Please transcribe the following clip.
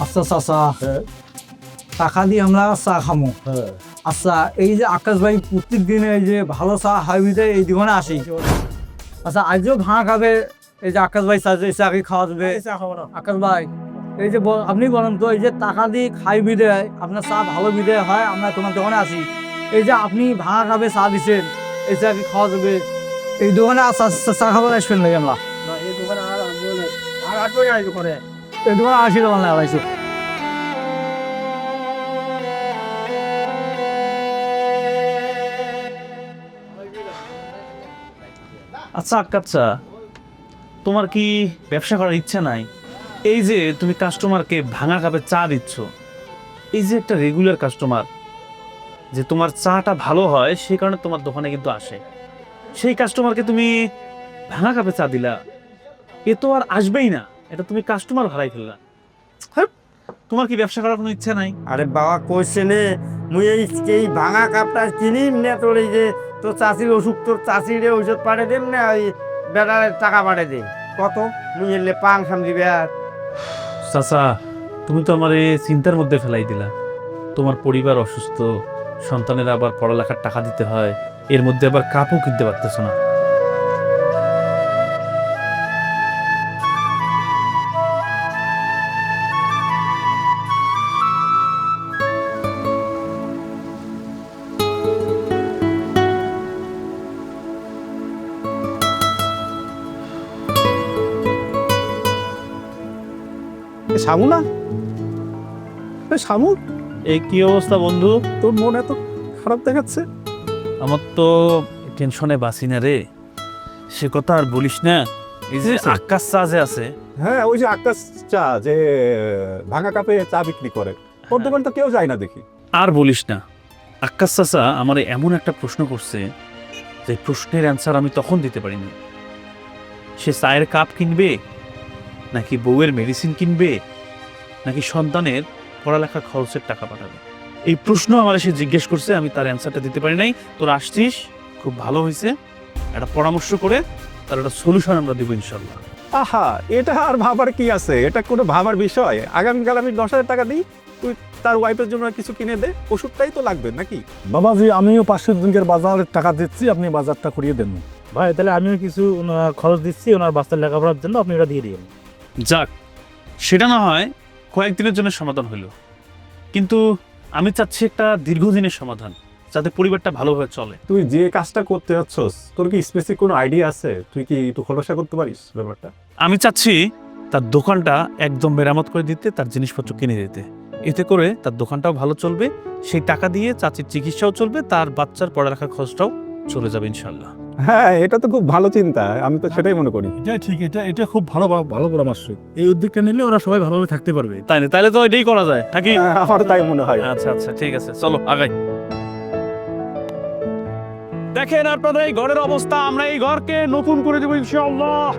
আচ্ছা চাচা, টাকা দিয়ে আমরা চা খামো। আচ্ছা, এই যে আকাশ ভাই প্রত্যেক দিনে এই যে ভালো চা হাইবিতে এই দোকানে আসি, আচ্ছা আজও ভাঙা খাবে? এই যে আকাশ ভাই চা চা কি খাওয়া যাবে? আকাশ ভাই, এই যে আপনি বলেন তো, এই যে টাকা দিয়ে খাই বিদেয় আপনার চা ভালো বিদেয় হয়, আমরা তোমার দোকানে আসি, এই যে আপনি ভাঙা খাবে চা দিচ্ছেন, এই চা কি খাওয়া যাবে? এই দোকানে চা খাবার আসবেন নাকি আমরা? এই দোকানে আর আসবো না, আর আসবো না এই দোকানে। এই দোকানে আসি দোকানে আড়াইশো। আচ্ছা আক্কাচ্ছা, তোমার কি ব্যবসা করার ইচ্ছা নাই? এই যে তুমি কাস্টমারকে ভাঙা কাপে চা দিচ্ছ, এই যে একটা রেগুলার কাস্টমার, যে তোমার চাটা ভালো হয় সেই কারণে তোমার দোকানে কিন্তু আসে, সেই কাস্টমারকে তুমি ভাঙা কাপে চা দিলা, এ তো আর আসবেই না, এটা তুমি কাস্টমার হারাই ফেললা। হ্যাঁ, তোমার কি ব্যবসা করার কোনো ইচ্ছা নাই? আরে বাবা কইছে নে, মুই এই ভাঙা কাপটা কিনি না, তোর এই যে তোর চাষির অসুখ, তোর চাষিরে ঔষধ পাঠিয়ে দেন না, ওই বেটারে টাকা পাঠিয়ে দেন কত, মুই এলে পাং সামদিবে আর। চাচা, তুমি তো আমার চিন্তার মধ্যে ফেলাই দিলা। তোমার পরিবার অসুস্থ, সন্তানের আবার পড়ালেখার টাকা দিতে হয়, এর মধ্যে আবার কাপও কিনতে পারতেছো না। শামু না? শামু, এই কি অবস্থা বন্ধু? তোর মন এত খারাপ দেখাচ্ছে? আমার তো টেনশনে বাঁচি না রে, সে কথা আর বলিস না। এই যে আকাশ চা যে আছে, হ্যাঁ, ওই যে আকাশ চা যে ভাঙা কাপে চা বিক্রি করে, ওর দোকান তো কেউ যায় না দেখি। আর বলিস না। আকাশ চাচা আমার এমন একটা প্রশ্ন করছে, যে প্রশ্নের অ্যান্সার আমি তখন দিতে পারিনি। সে চায়ের কাপ কিনবে, নাকি বউয়ের মেডিসিন কিনবে, নাকি সন্তানের পড়ালেখার খরচের টাকা পাঠাবে, এই প্রশ্ন আমার সে জিজ্ঞেস করছে, আমি তার অ্যান্সারটা দিতে পারি নাই। তোর আসছিস, খুব ভালো হয়েছে, একটা পরামর্শ করে তার একটা সলিউশন আমরা দেবো ইনশাল্লাহ। আহা, এটা আর ভাবার কি আছে? এটা কোনো ভাবার বিষয়? আগামীকাল আমি 10,000 টাকা দিই, তুই তার ওয়াইফের জন্য কিছু কিনে দে, ওষুধটাই তো লাগবে নাকি? বাবাজি, আমিও 500 দিনের বাজারের টাকা দিচ্ছি, আপনি বাজারটা করিয়ে দেন। ভাই তাহলে আমিও কিছু খরচ দিচ্ছি ওনার বাচ্চার লেখাপড়ার জন্য, আপনি ওটা দিয়ে দিন। যাক, সেটা না হয় কয়েকদিনের জন্য সমাধান হলো, কিন্তু আমি চাচ্ছি একটা দীর্ঘদিনের সমাধান, যাতে পরিবারটা ভালোভাবে চলে। তুই যে কাজটা করতে যাচ্ছস, তোর কি স্পেসিফিক কোনো আইডিয়া আছে? তুই কি একটু খোলাসা করতে পারিস ব্যাপারটা? আমি চাচ্ছি তার দোকানটা একদম মেরামত করে দিতে, তার জিনিসপত্র কিনে দিতে, এতে করে তার দোকানটাও ভালো চলবে, সেই টাকা দিয়ে চাচির চিকিৎসাও চলবে, তার বাচ্চার পড়ালেখার খরচটাও চলে যাবে ইনশাল্লাহ। হ্যাঁ, এটা তো খুব ভালো চিন্তা, আমি তো সেটাই মনে করি। এটা ঠিক, এটা খুব ভালো ভালো পরামর্শ। এই উদ্যোগটা নিলে ওরা সবাই ভালোভাবে থাকতে পারবে। তাই না? তাহলে তো এটাই করা যায় নাকি? হ্যাঁ, আমারও তাই মনে হয়। আচ্ছা আচ্ছা, ঠিক আছে, চলো আগাই। দেখেন আপনাদের এই ঘরের অবস্থা, আমরা এই ঘরকে নতুন করে দেবো ইনশাআল্লাহ।